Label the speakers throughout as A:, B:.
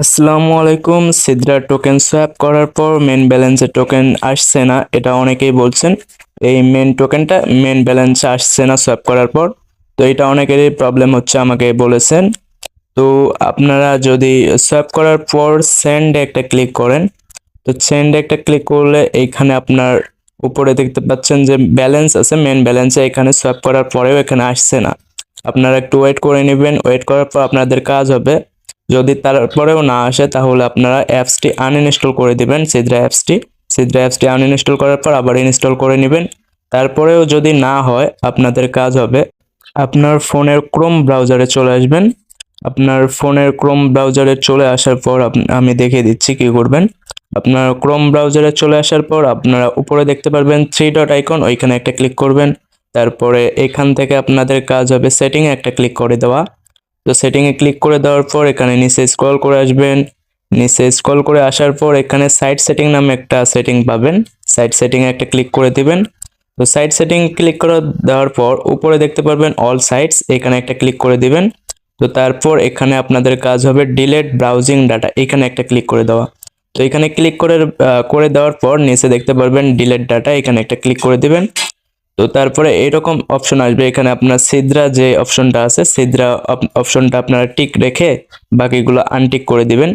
A: আসসালামু আলাইকুম। সিদ্রা token swap করার পর মেন ব্যালেন্সে টোকেন আসছে না, এটা অনেকেই বলছেন। এই মেন ব্যালেন্সে আসছে না সোয়াপ করার পর। তো এটা অনেকেরই প্রবলেম হচ্ছে, আমাকে বলেছেন। তো আপনারা যদি সোয়াপ করার পর সেন্ডে একটা ক্লিক করেন, তো সেন্ডে একটা ক্লিক করলে এইখানে আপনার উপরে দেখতে পাচ্ছেন যে ব্যালেন্স আছে, মেন ব্যালেন্সে এখানে সোয়াপ করার পরেও এখানে আসছে না। আপনারা একটু ওয়েট করে নেবেন, ওয়েট করার পর আপনাদের কাজ হবে। যদি তারপরেও না আসে তাহলে আপনারা অ্যাপসটি আনইনস্টল করে দিবেন, সিদ্রা অ্যাপসটি আনইনস্টল করার পর আবার ইনস্টল করে নেবেন। তারপরেও যদি না হয় আপনাদের কাজ হবে আপনার ফোনের ক্রোম ব্রাউজারে চলে আসবেন। আপনার ফোনের ক্রোম ব্রাউজারে চলে আসার পর আমি দেখিয়ে দিচ্ছি কি করবেন। আপনার ক্রোম ব্রাউজারে চলে আসার পর আপনারা উপরে দেখতে পারবেন থ্রি ডট আইকন, ওইখানে একটা ক্লিক করবেন। তারপরে এখান থেকে আপনাদের কাজ হবে সেটিংয়ে একটা ক্লিক করে দেওয়া। তো সেটিংয়ে ক্লিক করে দেওয়ার পর এখানে নিচে স্ক্রল করে আসবেন। নিচে স্ক্রল করে আসার পর এখানে সাইট সেটিং নামে একটা সেটিং পাবেন, সাইট সেটিংয়ে একটা ক্লিক করে দিবেন। তো সাইট সেটিং ক্লিক করে দেওয়ার পর উপরে দেখতে পারবেন অল সাইটস, এখানে একটা ক্লিক করে দিবেন। তো তারপর এখানে আপনাদের কাজ হবে ডিলেট ব্রাউজিং ডাটা, এখানে একটা ক্লিক করে দেওয়া। তো এখানে ক্লিক করে দেওয়ার পর নিচে দেখতে পারবেন ডিলেট ডাটা, এখানে একটা ক্লিক করে দিবেন। তো তারপরে এরকম অপশন আসবে, এখানে আপনার সিদ্রা যে অপশনটা আছে, সিদ্রা অপশনটা আপনারা টিক রেখে বাকিগুলো আনটিক করে দিবেন।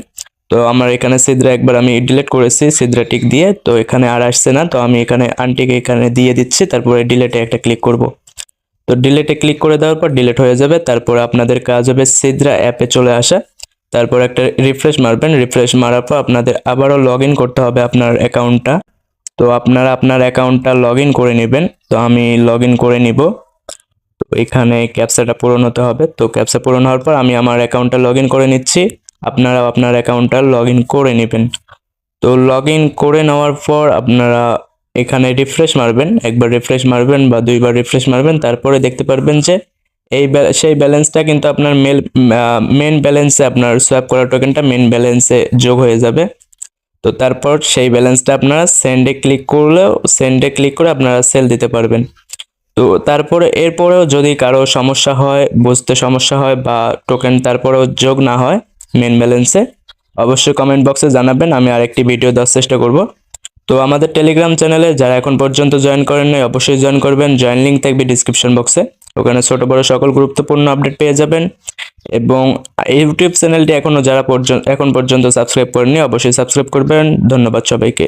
A: তো আমার এখানে সিদ্রা একবার আমি ডিলিট করেছি সিদ্রা টিক দিয়ে, তো এখানে আর আসছে না, তো আমি এখানে আনটিক এখানে দিয়ে দিচ্ছি। তারপরে ডিলেটে একটা ক্লিক করব। তো ডিলেটে ক্লিক করে দেওয়ার পর ডিলিট হয়ে যাবে। তারপর আপনাদের কাজ হবে সিদ্রা অ্যাপে চলে আসা। তারপর একটা রিফ্রেশ মারবেন, রিফ্রেশ মারার পর আপনাদের আবারও লগ ইন করতে হবে আপনার অ্যাকাউন্টটা। তো আপনারা আপনার অ্যাকাউন্টটা লগ ইন করে নেবেন। তো আমি লগ ইন করে নিব। তো এখানে ক্যাপচাটা পূরণ হতে হবে, তো ক্যাপচা পূরণ হওয়ার পর আমি আমার অ্যাকাউন্টটা লগ ইন করে নিচ্ছি। আপনারাও আপনার অ্যাকাউন্টটা লগ ইন করে নেবেন। তো লগ ইন করে নেওয়ার পর আপনারা এখানে রিফ্রেশ মারবেন, একবার রিফ্রেশ মারবেন বা দুইবার রিফ্রেশ মারবেন। তারপরে দেখতে পারবেন যে সেই ব্যালেন্সটা কিন্তু আপনার মেন ব্যালেন্সে, আপনার সোয়াপ করা টোকেনটা মেন ব্যালেন্সে যোগ হয়ে যাবে। তো তারপর সেই ব্যালেন্সটা আপনারা সেন্ডে ক্লিক করে আপনারা সেল দিতে পারবেন। তো তারপরে এরপরেও যদি কারো সমস্যা হয়, বুঝতে সমস্যা হয় বা টোকেন তারপরেও যোগ না হয় মেন ব্যালেন্সে, অবশ্যই কমেন্ট বক্সে জানাবেন, আমি আরেকটি ভিডিও দেওয়ার চেষ্টা করব। তো আমাদের টেলিগ্রাম চ্যানেলে যারা এখন পর্যন্ত জয়েন করেন নাই অবশ্যই জয়েন করবেন, জয়েন লিঙ্ক থাকবে ডিসক্রিপশন বক্সে। ওখানে ছোট বড় সকল গুরুত্বপূর্ণ আপডেট পেয়ে যাবেন। এবং ইউটিউব চ্যানেলটি এখন পর্যন্ত সাবস্ক্রাইব করেননি অবশ্যই সাবস্ক্রাইব করবেন। ধন্যবাদ সবাইকে।